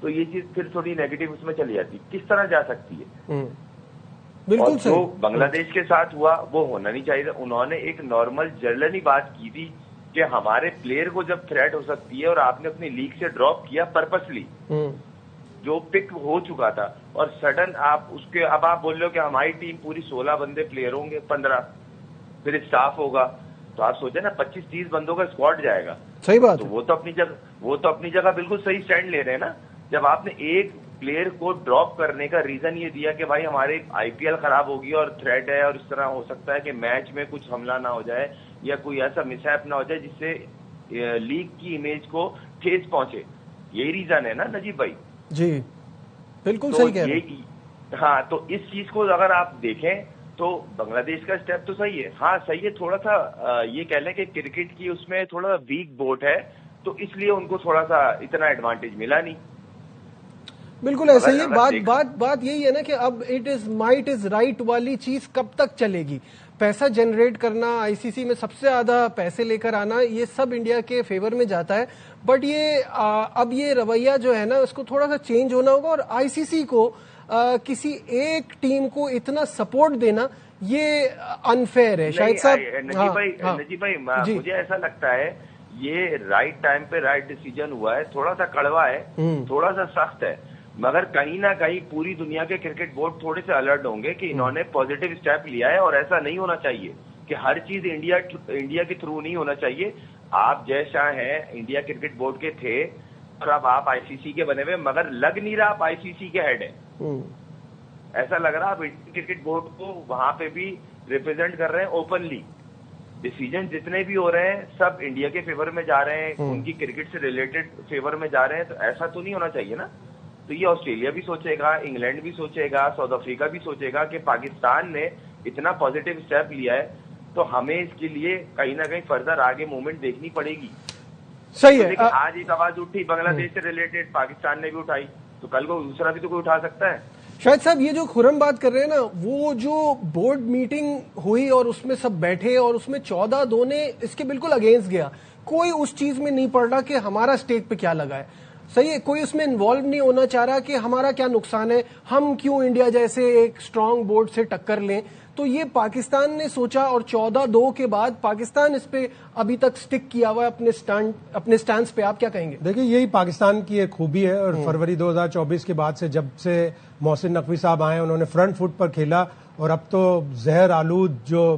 تو یہ چیز پھر تھوڑی نیگیٹو اس میں چلی جاتی. کس طرح جا سکتی ہے؟ بالکل جو بنگلہ دیش کے ساتھ ہوا وہ ہونا نہیں چاہیے. انہوں نے ایک نارمل جرنلی بات کی تھی کہ ہمارے پلیئر کو جب تھریٹ ہو سکتی ہے اور آپ نے اپنی لیگ سے ڈراپ کیا پرپسلی, جو پک ہو چکا تھا, اور سڈن آپ اس کے اب آپ بول رہے ہو کہ ہماری ٹیم پوری 16 بندے پلیئر ہوں گے, 15 پھر اسٹاف ہوگا, تو آپ سوچیں نا 25-30 بندوں کا اسکواڈ جائے گا. صحیح بات. تو وہ تو اپنی جگہ بالکل صحیح اسٹینڈ لے رہے ہیں نا. جب آپ نے ایک پلیئر کو ڈراپ کرنے کا ریزن یہ دیا کہ بھائی ہمارے IPL خراب ہوگی اور تھریٹ ہے اور اس طرح ہو سکتا ہے کہ میچ میں کچھ حملہ نہ ہو جائے یا کوئی ایسا مس ہیپ نہ ہو جائے جس سے لیگ کی امیج کو ٹھیس پہنچے, یہی ریزن ہے نا نجیب بھائی. جی بالکل صحیح کہہ رہے ہیں. ہاں, تو اس چیز کو اگر آپ دیکھیں تو بنگلہ دیش کا اسٹیپ تو صحیح ہے. ہاں صحیح ہے, تھوڑا سا یہ کہہ لیں کہ کرکٹ کی اس میں تھوڑا ویک بوٹ ہے, تو اس لیے ان کو تھوڑا سا اتنا ایڈوانٹیج ملا نہیں. بالکل ایسا ہی ہے. بات یہی ہے نا کہ اب it is might is right والی چیز کب تک چلے گی. پیسہ جنریٹ کرنا, ICC میں سب سے زیادہ پیسے لے کر آنا, یہ سب انڈیا کے فیور میں جاتا ہے. بٹ یہ اب یہ رویہ جو ہے نا اس کو تھوڑا سا چینج ہونا ہوگا, اور ICC کو کسی ایک ٹیم کو اتنا سپورٹ دینا یہ انفیئر ہے. شاید صاحب نجیب بھائی مجھے ایسا لگتا ہے یہ رائٹ ٹائم پہ رائٹ ڈیسیجن ہوا ہے. تھوڑا سا کڑوا ہے, تھوڑا سا سخت ہے, مگر کہیں نہ کہیں پوری دنیا کے کرکٹ بورڈ تھوڑے سے الرٹ ہوں گے کہ انہوں نے پازیٹیو اسٹیپ لیا ہے, اور ایسا نہیں ہونا چاہیے کہ ہر چیز انڈیا کے تھرو نہیں ہونا چاہیے. آپ جے شاہ ہیں, انڈیا کرکٹ بورڈ کے تھے, اور اب آپ ICC کے بنے ہوئے, مگر لگ نہیں رہا آپ ICC کے ہیڈ ہیں. ایسا لگ رہا آپ انڈین کرکٹ بورڈ کو وہاں پہ بھی ریپرزینٹ کر رہے ہیں اوپنلی. ڈیسیجن جتنے بھی ہو رہے ہیں سب انڈیا کے فیور میں جا رہے ہیں, ان کی کرکٹ سے ریلیٹڈ فیور میں جا رہے ہیں. تو ایسا تو نہیں ہونا چاہیے نا. تو یہ آسٹریلیا بھی سوچے گا, انگلینڈ بھی سوچے گا, ساؤتھ افریقہ بھی سوچے گا کہ پاکستان نے اتنا پازیٹیو اسٹیپ لیا ہے, تو ہمیں اس کے لیے کہیں نہ کہیں فردر آگے موومنٹ دیکھنی پڑے گی. صحیح ہے. آج ایک آواز اٹھی بنگلہ دیش سے ریلیٹڈ, پاکستان نے بھی اٹھائی, تو کل کو دوسرا بھی تو کوئی اٹھا سکتا ہے. شاید صاحب یہ جو خرم بات کر رہے ہیں نا, وہ جو بورڈ میٹنگ ہوئی اور اس میں سب بیٹھے اور اس میں 14 نے اس کے بالکل اگینسٹ گیا. کوئی اس چیز میں نہیں پڑ رہا کہ ہمارا اسٹیک پہ کیا لگا ہے. صحیح ہے, کوئی اس میں انوالو نہیں ہونا چاہ رہا کہ ہمارا کیا نقصان ہے, ہم کیوں انڈیا جیسے ایک اسٹرانگ بورڈ سے ٹکر لیں. تو یہ پاکستان نے سوچا, اور 14-2 کے بعد پاکستان اس پہ ابھی تک سٹک کیا ہوا ہے اپنے سٹانس پہ. آپ کیا کہیں گے؟ دیکھیں یہی پاکستان کی ایک خوبی ہے, اور فروری 2024 کے بعد سے جب سے محسن نقوی صاحب آئے انہوں نے فرنٹ فٹ پر کھیلا, اور اب تو زہر آلود جو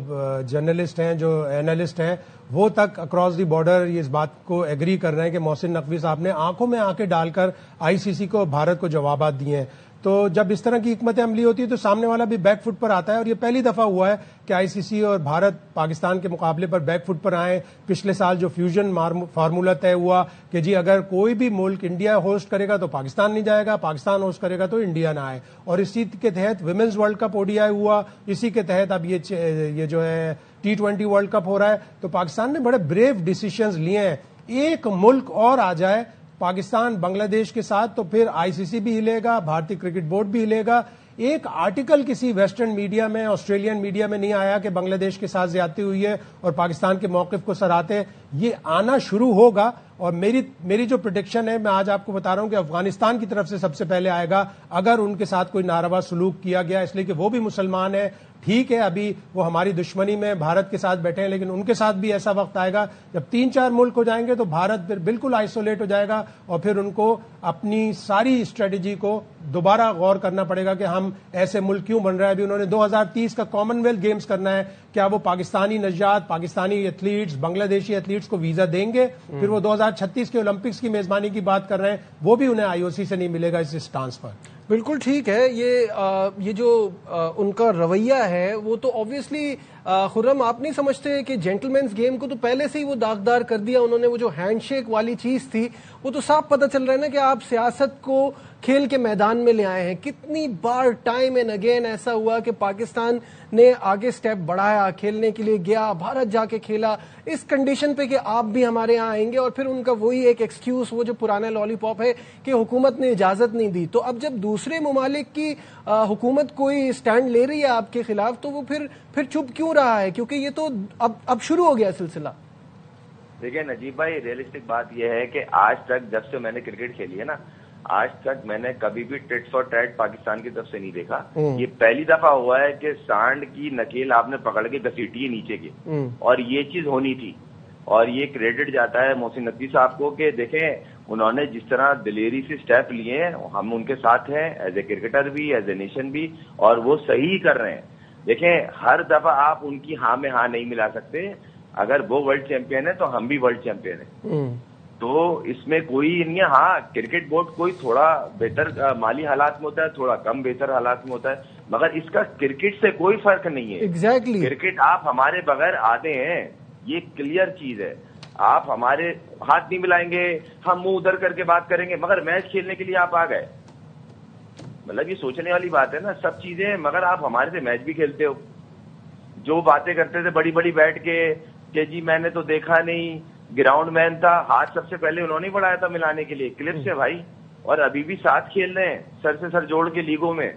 جرنلسٹ ہیں, جو اینالسٹ ہیں, وہ تک اکراس دی بارڈر یہ اس بات کو ایگری کر رہے ہیں کہ محسن نقوی صاحب نے آنکھوں میں آنکھیں ڈال کر ICC کو, بھارت کو جوابات دیے ہیں. تو جب اس طرح کی حکمت عملی ہوتی ہے تو سامنے والا بھی بیک فٹ پر آتا ہے, اور یہ پہلی دفعہ ہوا ہے کہ ICC اور بھارت پاکستان کے مقابلے پر بیک فٹ پر آئے. پچھلے سال جو فیوژن فارمولا طے ہوا کہ جی اگر کوئی بھی ملک انڈیا ہوسٹ کرے گا تو پاکستان نہیں جائے گا, پاکستان ہوسٹ کرے گا تو انڈیا نہ آئے, اور اسی کے تحت ویمنز ورلڈ کپ ODI ہوا, اسی کے تحت اب یہ جو ہے T20 ورلڈ کپ ہو رہا ہے. تو پاکستان نے بڑے بریو ڈیسیشنز لیے ہیں. ایک ملک اور آ جائے پاکستان بنگلہ دیش کے ساتھ تو پھر ICC بھی ہلے گا, بھارتی کرکٹ بورڈ بھی ہلے گا. ایک آرٹیکل کسی ویسٹرن میڈیا میں, آسٹریلین میڈیا میں نہیں آیا کہ بنگلہ دیش کے ساتھ زیادتی ہوئی ہے اور پاکستان کے موقف کو سراہتے. یہ آنا شروع ہوگا, اور میری جو پریڈکشن ہے میں آج آپ کو بتا رہا ہوں کہ افغانستان کی طرف سے سب سے پہلے آئے گا اگر ان کے ساتھ کوئی ناروا سلوک کیا گیا, اس لیے کہ وہ بھی مسلمان ہیں. ٹھیک ہے ابھی وہ ہماری دشمنی میں بھارت کے ساتھ بیٹھے ہیں, لیکن ان کے ساتھ بھی ایسا وقت آئے گا جب 3-4 ملک ہو جائیں گے تو بھارت پھر بالکل آئسولیٹ ہو جائے گا, اور پھر ان کو اپنی ساری اسٹریٹجی کو دوبارہ غور کرنا پڑے گا کہ ہم ایسے ملک کیوں بن رہے ہیں. ابھی انہوں نے 2030 کا کامن ویلتھ گیمز کرنا ہے, کیا وہ پاکستانی نژاد, پاکستانی ایتھلیٹس, بنگلہ دیشی ایتھلیٹس کو ویزا دیں گے؟ پھر وہ 2036 کے اولمپکس کی میزبانی کی بات کر رہے ہیں, وہ بھی انہیں IOC سے نہیں ملے گا اس اسٹانس پر. بالکل ٹھیک ہے. یہ جو ان کا رویہ ہے وہ تو آبویسلی خرم آپ نہیں سمجھتے کہ جینٹل مینز گیم کو تو پہلے سے ہی وہ داغدار کر دیا انہوں نے. وہ جو ہینڈ شیک والی چیز تھی وہ تو صاف پتہ چل رہا ہے نا کہ آپ سیاست کو کھیل کے میدان میں لے آئے ہیں. کتنی بار ٹائم اینڈ اگین ایسا ہوا کہ پاکستان نے آگے سٹیپ بڑھایا, کھیلنے کے لیے گیا, بھارت جا کے کھیلا اس کنڈیشن پہ کہ آپ بھی ہمارے یہاں آئیں گے, اور پھر ان کا وہی ایک ایکسکیوز, وہ جو پرانا لالی پاپ ہے کہ حکومت نے اجازت نہیں دی. تو اب جب دوسرے ممالک کی حکومت کوئی سٹینڈ لے رہی ہے آپ کے خلاف تو وہ پھر چپ کیوں رہا ہے؟ کیونکہ یہ تو اب شروع ہو گیا سلسلہ. دیکھیں نجیب بھائی, ریئلسٹک بات یہ ہے کہ آج تک جب سے میں نے کرکٹ کھیلی ہے نا, آج تک میں نے کبھی بھی ٹٹ فار ٹیٹ پاکستان کی طرف سے نہیں دیکھا. یہ پہلی دفعہ ہوا ہے کہ سانڈ کی نکیل آپ نے پکڑ کے گھسیٹی ہے نیچے کی, اور یہ چیز ہونی تھی. اور یہ کریڈٹ جاتا ہے محسن نقوی صاحب کو کہ دیکھیں انہوں نے جس طرح دلیری سے سٹیپ لیے ہیں, ہم ان کے ساتھ ہیں ایز اے کرکٹر بھی, ایز اے نیشن بھی, اور وہ صحیح کر رہے ہیں. دیکھیں ہر دفعہ آپ ان کی ہاں میں ہاں نہیں ملا سکتے. اگر وہ ورلڈ چیمپئن ہے تو ہم بھی ورلڈ چیمپئن ہیں, تو اس میں کوئی نہیں ہے. ہاں کرکٹ بورڈ کوئی تھوڑا بہتر مالی حالات میں ہوتا ہے, تھوڑا کم بہتر حالات میں ہوتا ہے, مگر اس کا کرکٹ سے کوئی فرق نہیں ہے. ایگزیکٹلی کرکٹ آپ ہمارے بغیر آتے ہیں, یہ کلیئر چیز ہے. آپ ہمارے ہاتھ نہیں ملائیں گے, ہم منہ ادھر کر کے بات کریں گے, مگر میچ کھیلنے کے لیے آپ آ گئے. مطلب یہ سوچنے والی بات ہے نا, سب چیزیں, مگر آپ ہمارے سے میچ بھی کھیلتے ہو. جو باتیں کرتے تھے بڑی بڑی بیٹھ کے کہ جی میں نے تو دیکھا نہیں, گراؤنڈ مین تھا, ہاتھ سب سے پہلے انہوں نے بڑھایا تھا ملانے کے لیے, کلپ سے بھائی, اور ابھی بھی ساتھ کھیل رہے ہیں سر سے سر جوڑ کے لیگوں میں.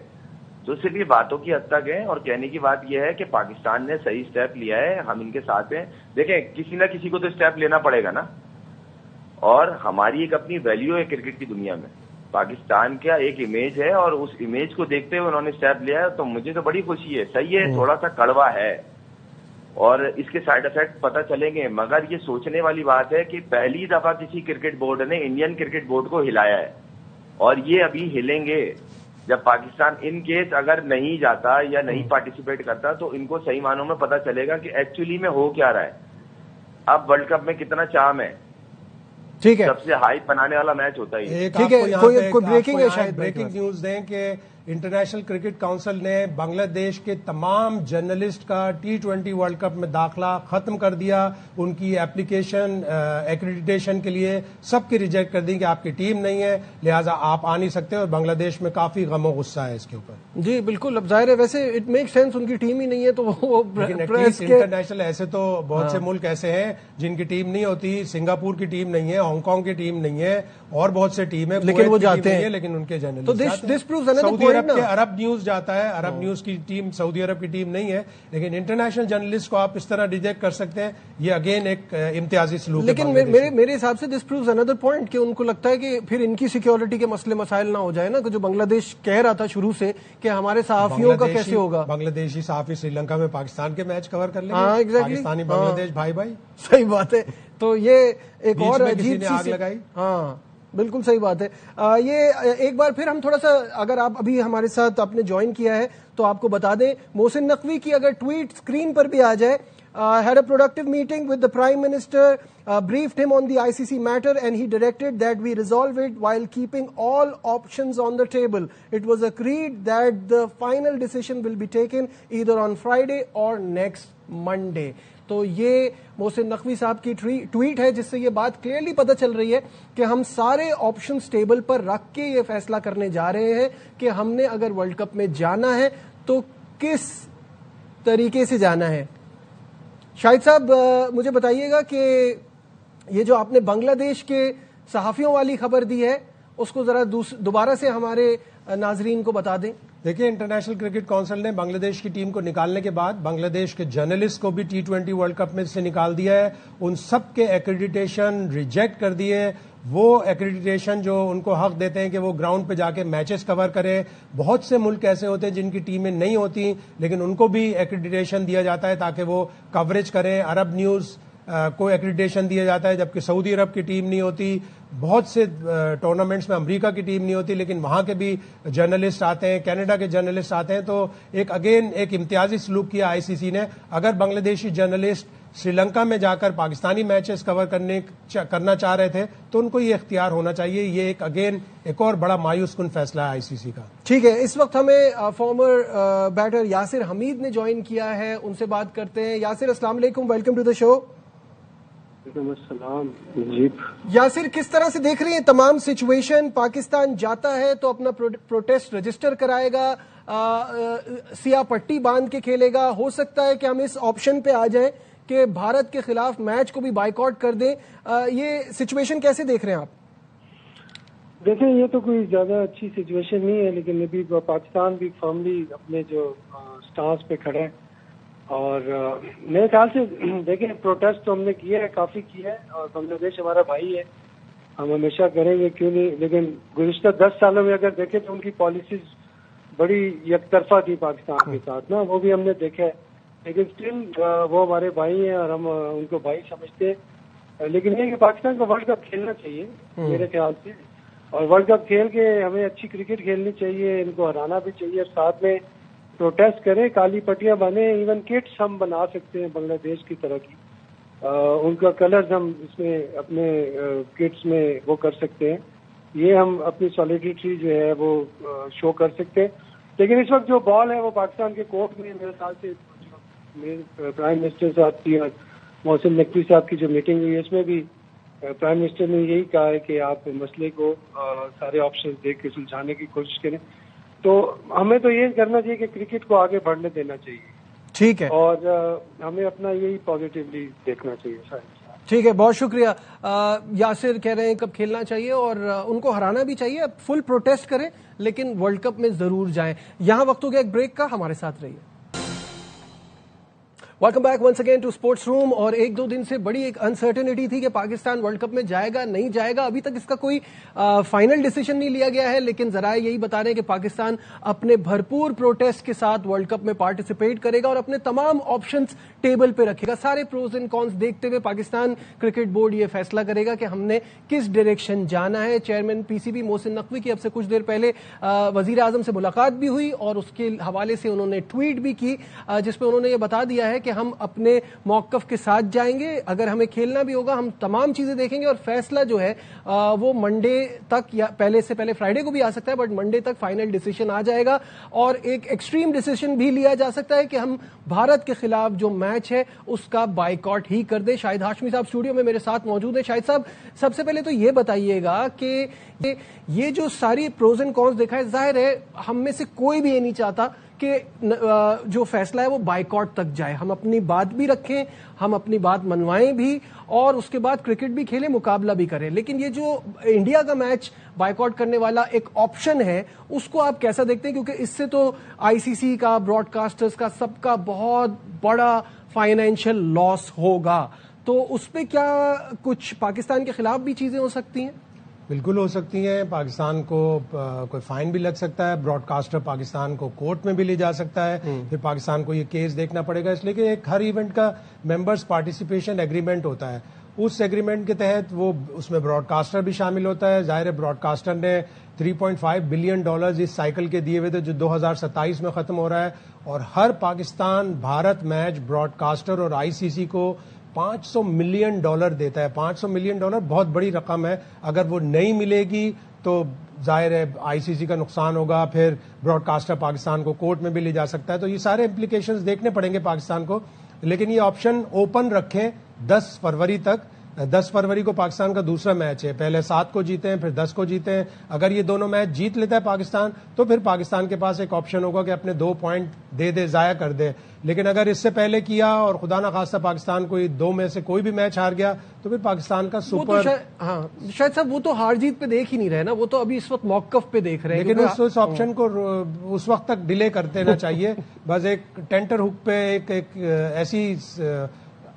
تو صرف یہ باتوں کی حد تک ہے, اور کہنے کی بات یہ ہے کہ پاکستان نے صحیح سٹیپ لیا ہے, ہم ان کے ساتھ ہیں. دیکھیں کسی نہ کسی کو تو سٹیپ لینا پڑے گا نا, اور ہماری ایک اپنی ویلیو ہے کرکٹ کی دنیا میں. پاکستان کا ایک امیج ہے, اور اس امیج کو دیکھتے ہوئے انہوں نے سٹیپ لیا ہے, تو مجھے تو بڑی خوشی ہے. صحیح ہے تھوڑا سا کڑوا ہے, اور اس کے سائیڈ افیکٹ پتہ چلیں گے, مگر یہ سوچنے والی بات ہے کہ پہلی دفعہ کسی کرکٹ بورڈ نے انڈین کرکٹ بورڈ کو ہلایا ہے, اور یہ ابھی ہلیں گے. جب پاکستان ان کیس اگر نہیں جاتا یا نہیں پارٹیسپیٹ کرتا تو ان کو صحیح معنوں میں پتہ چلے گا کہ ایکچولی میں ہو کیا رہا ہے. اب ورلڈ کپ میں کتنا چام ہے, ٹھیک ہے, سب سے ہائپ بنانے والا میچ ہوتا ہے. ٹھیک ہے, کوئی بریکنگ ہے شاید, بریکنگ نیوز دیں کہ انٹرنیشنل کرکٹ کونسل نے بنگلہ دیش کے تمام جرنلسٹ کا T20 ورلڈ کپ میں داخلہ ختم کر دیا. ان کی ایپلیکیشن ایکریڈیٹیشن کے لیے سب کی ریجیکٹ کر دی کہ آپ کی ٹیم نہیں ہے, لہٰذا آپ آ نہیں سکتے, اور بنگلہ دیش میں کافی غم و غصہ ہے اس کے اوپر. جی بالکل, اب ظاہر ہے ویسے اٹ میک سینس, ان کی ٹیم ہی نہیں ہے تو وہ انٹرنیشنل, ایسے تو بہت سے ملک ایسے ہیں جن کی ٹیم نہیں ہوتی. سنگاپور کی ٹیم نہیں ہے, ہانگ کانگ کی ٹیم نہیں ہے, اور بہت سے ٹیم ہے لیکن وہ جاتے ہیں, لیکن ان کے تو سعودی عرب کے عرب نیوز جاتا ہے. عرب نیوز کی ٹیم سعودی عرب کی ٹیم نہیں ہے, لیکن انٹرنیشنل جرنلسٹ کو آپ اس طرح ریجیکٹ کر سکتے ہیں, یہ اگین ایک امتیازی سلوک ہے. لیکن میرے حساب سے دس پرووز اندر پوائنٹ کہ ان کو لگتا ہے کہ پھر ان کی سیکیورٹی کے مسئلے مسائل نہ ہو جائے نا, کہ جو بنگلہ دیش کہہ رہا تھا شروع سے کہ ہمارے صحافیوں کا کیسے ہوگا. بنگلہ دیشی صحافی سری لنکا میں پاکستان کے میچ کور کر لیں گے, پاکستانی بنگلہ دیش بھائی بھائی, صحیح بات ہے. تو یہ ایک اور عجیب سی لگائی. ہاں بالکل صحیح بات ہے. یہ ایک بار پھر ہم تھوڑا سا, اگر آپ ابھی ہمارے ساتھ آپ نے جوائن کیا ہے تو آپ کو بتا دیں, محسن نقوی کی اگر ٹویٹ اسکرین پر بھی آ جائے, had a productive meeting with the Prime Minister, briefed him on the ICC matter, and he directed that we resolve it while keeping all options on the table. It was agreed that the final decision will be taken either on Friday or next Monday. تو یہ محسن نقوی صاحب کی tweet ہے, جس سے یہ بات clearly پتہ چل رہی ہے کہ ہم سارے آپشنز ٹیبل پر رکھ کے یہ فیصلہ کرنے جا رہے ہیں کہ ہم نے اگر ورلڈ کپ میں جانا ہے تو کس طریقے سے جانا ہے. شاہد صاحب مجھے بتائیے گا کہ یہ جو آپ نے بنگلہ دیش کے صحافیوں والی خبر دی ہے اس کو ذرا دوبارہ سے ہمارے ناظرین کو بتا دیں. دیکھیں, انٹرنیشنل کرکٹ کونسل نے بنگلہ دیش کی ٹیم کو نکالنے کے بعد بنگلہ دیش کے جرنلسٹ کو بھی T20 ورلڈ کپ میں سے نکال دیا ہے. ان سب کے ایکریڈیٹیشن ریجیکٹ کر دیے. وہ ایکریڈیٹیشن جو ان کو حق دیتے ہیں کہ وہ گراؤنڈ پہ جا کے میچز کور کریں. بہت سے ملک ایسے ہوتے ہیں جن کی ٹیمیں نہیں ہوتی, لیکن ان کو بھی ایکریڈیٹیشن دیا جاتا ہے تاکہ وہ کوریج کریں. عرب نیوز کو ایکریڈیٹیشن دیا جاتا ہے, جبکہ سعودی عرب کی ٹیم نہیں ہوتی. بہت سے ٹورنامنٹس میں امریکہ کی ٹیم نہیں ہوتی, لیکن وہاں کے بھی جرنلسٹ آتے ہیں, کینیڈا کے جرنلسٹ آتے ہیں. تو ایک امتیازی سلوک کیا ICC نے. اگر بنگلہ دیشی جرنلسٹ سری لنکا میں جا کر پاکستانی میچز کور کرنا چاہ رہے تھے تو ان کو یہ اختیار ہونا چاہیے. یہ ایک اور بڑا مایوس کن فیصلہ ہے ICC کا. ٹھیک ہے, اس وقت ہمیں فارمر بیٹر یاسر حمید نے جوائن کیا ہے, ان سے بات کرتے ہیں. یاسر السلام علیکم, ویلکم ٹو دا شو. وعلیکم السلام. جی یاسر, کس طرح سے دیکھ رہی ہیں تمام سچویشن؟ پاکستان جاتا ہے تو اپنا پروٹیسٹ رجسٹر کرائے گا, سیاہ پٹی باندھ کے کھیلے گا. ہو سکتا ہے کہ ہم اس آپشن پہ آ جائیں کہ بھارت کے خلاف میچ کو بھی بائیکاٹ کر دیں. یہ سچویشن کیسے دیکھ رہے ہیں آپ؟ دیکھیں, یہ تو کوئی زیادہ اچھی سچویشن نہیں ہے, لیکن ابھی پاکستان بھی فارملی اپنے جو سٹانس پہ کھڑے ہیں. اور میرے خیال سے دیکھیں, پروٹیسٹ تو ہم نے کیا ہے, کافی کیا ہے, اور بنگلہ دیش ہمارا بھائی ہے. ہم ہمیشہ کریں گے، کیوں نہیں. لیکن گزشتہ 10 سالوں میں اگر دیکھیں تو ان کی پالیسیز بڑی یک طرفہ تھی پاکستان کے ساتھ نا، وہ بھی ہم نے دیکھا ہے. لیکن اسٹل وہ ہمارے بھائی ہیں اور ہم ان کو بھائی سمجھتے ہیں. لیکن یہ کہ پاکستان کو ورلڈ کپ کھیلنا چاہیے میرے خیال سے، اور ورلڈ کپ کھیل کے ہمیں اچھی کرکٹ کھیلنی چاہیے، ان کو ہرانا بھی چاہیے، اور ساتھ میں پروٹیسٹ کریں، کالی پٹیاں باندھیں. ایون کٹس ہم بنا سکتے ہیں بنگلہ دیش کی طرح کی، ان کا کلرز ہم اس میں اپنے کٹس میں وہ کر سکتے ہیں. یہ ہم اپنی سالیڈیٹی جو ہے وہ شو کر سکتے ہیں. لیکن اس وقت جو بال ہے وہ پاکستان کے کورٹ میں، میرے خیال سے پرائم منسٹر صاحب کی اور محسن نقوی صاحب کی جو میٹنگ ہوئی اس میں بھی پرائم منسٹر نے یہی کہا ہے کہ آپ مسئلے کو سارے آپشن دیکھ کے سلجھانے کی کوشش کریں. تو ہمیں تو یہ کرنا چاہیے کہ کرکٹ کو آگے بڑھنے دینا چاہیے. ٹھیک ہے، اور ہمیں اپنا یہی پازیٹیولی دیکھنا چاہیے سارے. ٹھیک ہے، بہت شکریہ. یاسر کہہ رہے ہیں کب کھیلنا چاہیے اور ان کو ہرانا بھی چاہیے، فل پروٹیسٹ کریں لیکن ورلڈ کپ میں ضرور جائیں. یہاں وقت ہو گیا ایک بریک کا، ہمارے ساتھ رہیے. Welcome back once again to sports room. اور ایک دو دن سے بڑی ایک انسرٹنٹی تھی کہ پاکستان ورلڈ کپ میں جائے گا نہیں جائے گا. ابھی تک اس کا کوئی فائنل ڈیسیژن نہیں لیا گیا ہے، لیکن ذرائع یہی بتا رہے ہیں کہ پاکستان اپنے بھرپور پروٹیسٹ کے ساتھ ورلڈ کپ میں پارٹیسپیٹ کرے گا اور اپنے تمام آپشنز ٹیبل پہ رکھے گا. سارے پروز اینڈ کونس دیکھتے ہوئے پاکستان کرکٹ بورڈ یہ فیصلہ کرے گا کہ ہم نے کس ڈائریکشن جانا ہے. Chairman P C B Mohsin Naqvi کی اب سے کچھ دیر پہلے وزیر اعظم سے ملاقات بھی ہوئی اور اس کے حوالے سے انہوں نے ٹویٹ بھی کی جس میں انہوں نے یہ بتا دیا ہے کہ ہم اپنے موقف کے ساتھ جائیں گے. اگر ہمیں کھیلنا بھی ہوگا ہم تمام چیزیں دیکھیں گے اور فیصلہ جو ہے وہ منڈے تک یا پہلے سے پہلے فرائیڈے کو بھی آ سکتا ہے، بٹ منڈے تک فائنل ڈیسیژن آ جائے گا. اور ایک ایکسٹریم ڈیسیژن بھی لیا جا سکتا ہے کہ ہم بھارت کے خلاف جو میچ ہے اس کا بائیکاٹ ہی کر دیں. شاہد ہاشمی صاحب اسٹوڈیو میں میرے ساتھ موجود ہیں. شاہد صاحب، سب سے پہلے تو یہ بتائیے گا کہ یہ جو ساری پروز اینڈ کونس دیکھا ہے، ظاہر ہے ہم میں سے کوئی بھی یہ نہیں چاہتا کہ جو فیصلہ ہے وہ بائیکاٹ تک جائے. ہم اپنی بات بھی رکھیں، ہم اپنی بات منوائیں بھی اور اس کے بعد کرکٹ بھی کھیلیں، مقابلہ بھی کریں. لیکن یہ جو انڈیا کا میچ بائیکاٹ کرنے والا ایک آپشن ہے اس کو آپ کیسا دیکھتے ہیں؟ کیونکہ اس سے تو آئی سی سی کا، براڈ کاسٹرز کا، سب کا بہت بڑا فائنینشیل لاس ہوگا. تو اس پہ کیا کچھ پاکستان کے خلاف بھی چیزیں ہو سکتی ہیں؟ بالکل ہو سکتی ہیں. پاکستان کو کوئی فائن بھی لگ سکتا ہے، براڈ کاسٹر پاکستان کو کورٹ میں بھی لے جا سکتا ہے، پھر پاکستان کو یہ کیس دیکھنا پڑے گا. اس لیے کہ ایک ہر ایونٹ کا ممبرز پارٹیسپیشن ایگریمنٹ ہوتا ہے. اس ایگریمنٹ کے تحت وہ اس میں براڈ کاسٹر بھی شامل ہوتا ہے. ظاہر ہے براڈ کاسٹر نے $3.5 بلین اس سائیکل کے دیے ہوئے تھے جو 2027 میں ختم ہو رہا ہے، اور ہر Pakistan Bharat match broadcaster اور آئی سی سی کو $500 ملین دیتا ہے. $500 ملین بہت بڑی رقم ہے. اگر وہ نہیں ملے گی تو ظاہر ہے آئی سی سی کا نقصان ہوگا، پھر براڈ کاسٹر پاکستان کو کورٹ میں بھی لے جا سکتا ہے. تو یہ سارے امپلیکیشنز دیکھنے پڑیں گے پاکستان کو. لیکن یہ آپشن اوپن رکھیں 10 فروری تک. 10 فروری کو پاکستان کا دوسرا میچ ہے. پہلے 7 کو جیتے ہیں، پھر 10 کو جیتے ہیں. اگر یہ دونوں میچ جیت لیتا ہے پاکستان تو پھر پاکستان کے پاس ایک آپشن ہوگا کہ اپنے 2 پوائنٹ دے دے، ضائع کر دے. لیکن اگر اس سے پہلے کیا اور خدا نخواستہ پاکستان کوئی 2 میں سے کوئی بھی میچ ہار گیا تو پھر پاکستان کا سپر. ہاں شاید صاحب وہ تو ہار جیت پہ دیکھ ہی نہیں رہے نا، وہ تو ابھی اس وقت موقف پہ دیکھ رہے ہیں. لیکن اس آپشن کو اس وقت تک ڈیلے کر دینا چاہیے. بس ایک ٹینٹر ہک پہ ایک ایسی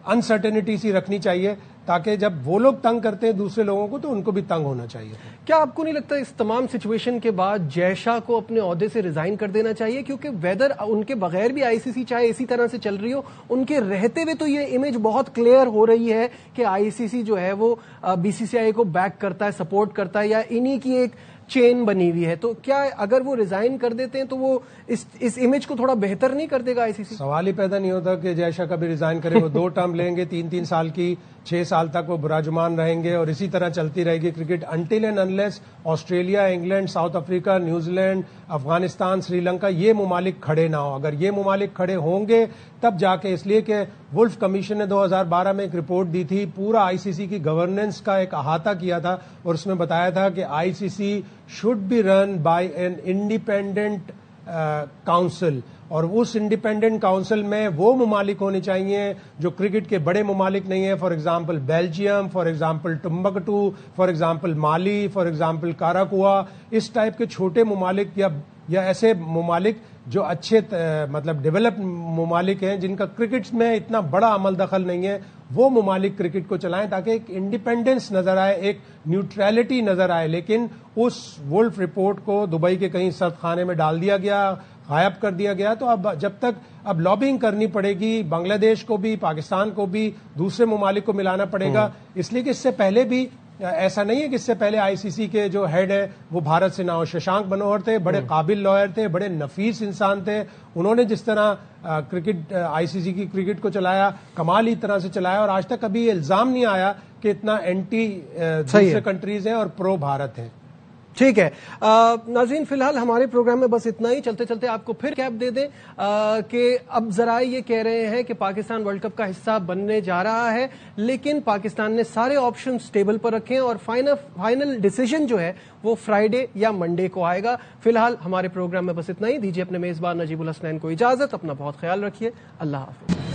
انسرٹنٹی سی رکھنی چاہیے تاکہ جب وہ لوگ تنگ کرتے ہیں دوسرے لوگوں کو تو ان کو بھی تنگ ہونا چاہیے. کیا آپ کو نہیں لگتا اس تمام سچویشن کے بعد جے شاہ کو اپنے عہدے سے ریزائن کر دینا چاہیے؟ کیونکہ ویدر ان کے بغیر بھی آئی سی سی چاہے اسی طرح سے چل رہی ہو، ان کے رہتے ہوئے تو یہ امیج بہت کلیئر ہو رہی ہے کہ آئی سی سی جو ہے وہ بی سی سی آئی کو بیک کرتا ہے، سپورٹ کرتا ہے، یا انہی کی ایک چین بنی ہوئی ہے. تو کیا اگر وہ ریزائن کر دیتے ہیں تو وہ اس امیج کو تھوڑا بہتر نہیں کر دے گا آئی سی سی؟ سوال ہی پیدا نہیں ہوتا کہ جے شاہ کبھی ریزائن کرے. وہ 2 ٹرم لیں گے 3 سال کی، 6 سال تک وہ براجمان رہیں گے اور اسی طرح چلتی رہے گی cricket until and unless Australia, England, South Africa, New Zealand, Afghanistan, Sri Lanka یہ ممالک کھڑے نہ ہوں. اگر یہ ممالک کھڑے ہوں گے تب جا کے، اس لیے کہ ولف کمیشن نے 2012 میں ایک رپورٹ دی تھی، پورا آئی سی سی کی گورننس کا ایک احاطہ کیا تھا اور اس میں بتایا تھا کہ I C C should be run by an independent council. اور اس انڈیپینڈنٹ کاؤنسل میں وہ ممالک ہونے چاہیے جو کرکٹ کے بڑے ممالک نہیں ہیں، for example Belgium, for example Timbuktu, for example مالی، فار ایگزامپل کاراکوا، اس ٹائپ کے چھوٹے ممالک یا ایسے ممالک جو اچھے مطلب ڈیولپ ممالک ہیں جن کا کرکٹ میں اتنا بڑا عمل دخل نہیں ہے، وہ ممالک کرکٹ کو چلائیں تاکہ ایک انڈیپینڈنس نظر آئے، ایک نیوٹریلٹی نظر آئے. لیکن اس وولف رپورٹ کو دبئی کے کہیں سرد خانے میں ڈال دیا گیا، غائب کر دیا گیا. تو اب جب تک اب لابنگ کرنی پڑے گی، بنگلہ دیش کو بھی، پاکستان کو بھی، دوسرے ممالک کو ملانا پڑے گا. اس لیے کہ اس سے پہلے بھی ایسا نہیں ہے کہ اس سے پہلے آئی سی سی کے جو ہیڈ ہے وہ بھارت سے نہ ہو. ششانک منوہر تھے، بڑے قابل لائر تھے، بڑے نفیس انسان تھے. انہوں نے جس طرح کرکٹ آئی سی سی کی کرکٹ کو چلایا، کمالی طرح سے چلایا، اور آج تک کبھی الزام نہیں آیا کہ اتنا اینٹی دوسرے کنٹریز ہیں اور پرو بھارت ہیں. ٹھیک ہے ناظرین، فی الحال ہمارے پروگرام میں بس اتنا ہی. چلتے چلتے آپ کو پھر کیپ دے دیں کہ اب ذرائع یہ کہہ رہے ہیں کہ پاکستان ورلڈ کپ کا حصہ بننے جا رہا ہے، لیکن پاکستان نے سارے آپشنز ٹیبل پر رکھے ہیں اور فائنل ڈیسیجن جو ہے وہ فرائیڈے یا منڈے کو آئے گا. فی الحال ہمارے پروگرام میں بس اتنا ہی. دیجیے اپنے میزبان نجیب الحسنین کو اجازت. اپنا بہت خیال رکھیے. اللہ حافظ.